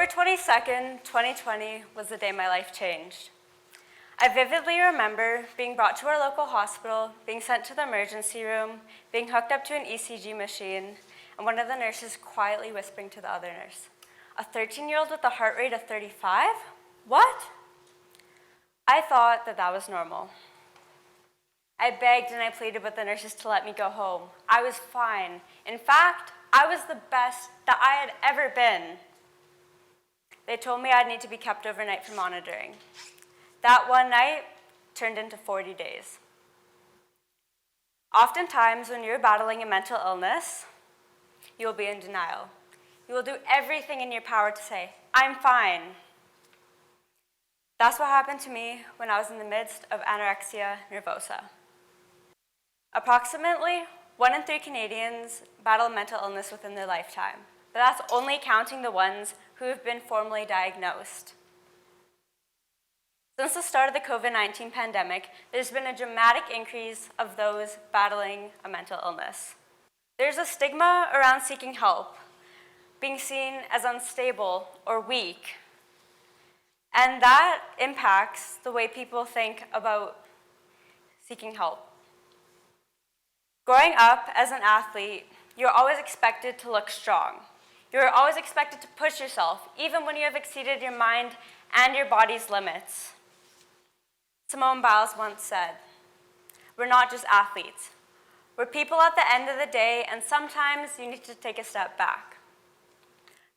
22nd, 2020 was the day my life changed. I vividly remember being brought to our local hospital, being sent to the emergency room, being hooked up to an ECG machine, and one of the nurses quietly whispering to the other nurse, "A 13-year-old with a heart rate of 35? What?" I thought that was normal. I begged and I pleaded with the nurses to let me go home. I was fine. In fact, I was the best that I had ever been. They told me I'd need to be kept overnight for monitoring. That one night turned into 40 days. Oftentimes, when you're battling a mental illness, you will be in denial. You will do everything in your power to say, "I'm fine." That's what happened to me when I was in the midst of anorexia nervosa. Approximately 1 in 3 Canadians battle mental illness within their lifetime, but that's only counting the ones who have been formally diagnosed. Since the start of the COVID-19 pandemic, there's been a dramatic increase of those battling a mental illness. There's a stigma around seeking help, being seen as unstable or weak, and that impacts the way people think about seeking help. Growing up as an athlete, you're always expected to look strong. You're always expected to push yourself, even when you have exceeded your mind and your body's limits. Simone Biles once said, "We're not just athletes. We're people at the end of the day, and sometimes you need to take a step back."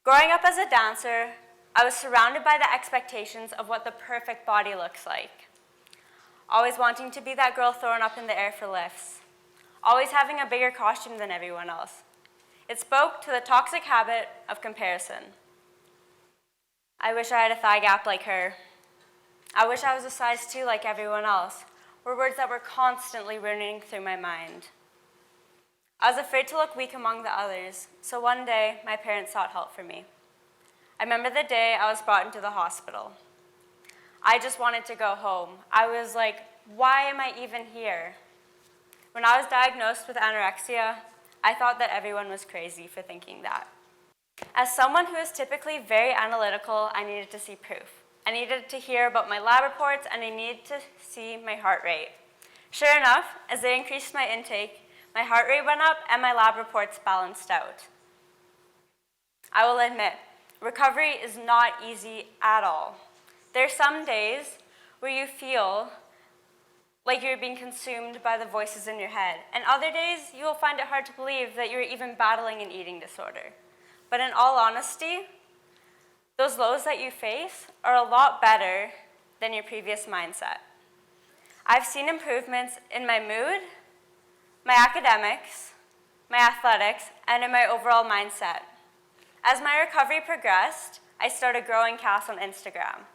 Growing up as a dancer, I was surrounded by the expectations of what the perfect body looks like. Always wanting to be that girl thrown up in the air for lifts. Always having a bigger costume than everyone else. It spoke to the toxic habit of comparison. "I wish I had a thigh gap like her. I wish I was a size 2 like everyone else," were words that were constantly running through my mind. I was afraid to look weak among the others, so one day my parents sought help for me. I remember the day I was brought into the hospital. I just wanted to go home. I was like, why am I even here? When I was diagnosed with anorexia, I thought that everyone was crazy for thinking that. As someone who is typically very analytical, I needed to see proof. I needed to hear about my lab reports, and I needed to see my heart rate. Sure enough, as they increased my intake, my heart rate went up and my lab reports balanced out. I will admit, recovery is not easy at all. There are some days where you feel like you're being consumed by the voices in your head, and other days you will find it hard to believe that you're even battling an eating disorder. But in all honesty, those lows that you face are a lot better than your previous mindset. I've seen improvements in my mood, my academics, my athletics, and in my overall mindset. As my recovery progressed, I started growing Cass on Instagram.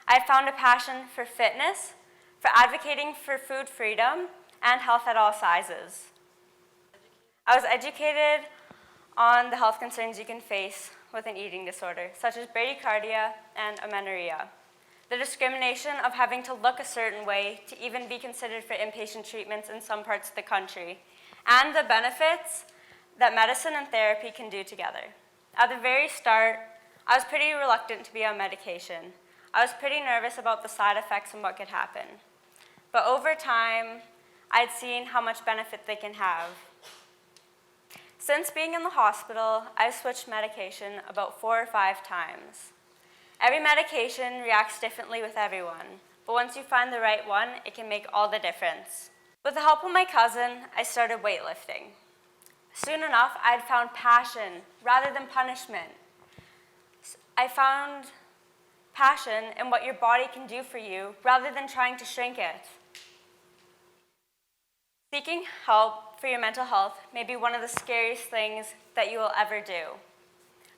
I found a passion for fitness, for advocating for food freedom, and health at all sizes. I was educated on the health concerns you can face with an eating disorder, such as bradycardia and amenorrhea. The discrimination of having to look a certain way to even be considered for inpatient treatments in some parts of the country, and the benefits that medicine and therapy can do together. At the very start, I was pretty reluctant to be on medication. I was pretty nervous about the side effects and what could happen. But over time, I'd seen how much benefit they can have. Since being in the hospital, I've switched medication about 4 or 5 times. Every medication reacts differently with everyone, but once you find the right one, it can make all the difference. With the help of my cousin, I started weightlifting. Soon enough, I'd found passion rather than punishment. I found passion in what your body can do for you rather than trying to shrink it. Seeking help for your mental health may be one of the scariest things that you will ever do,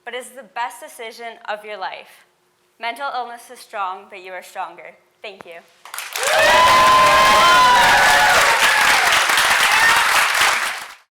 but it's the best decision of your life. Mental illness is strong, but you are stronger. Thank you.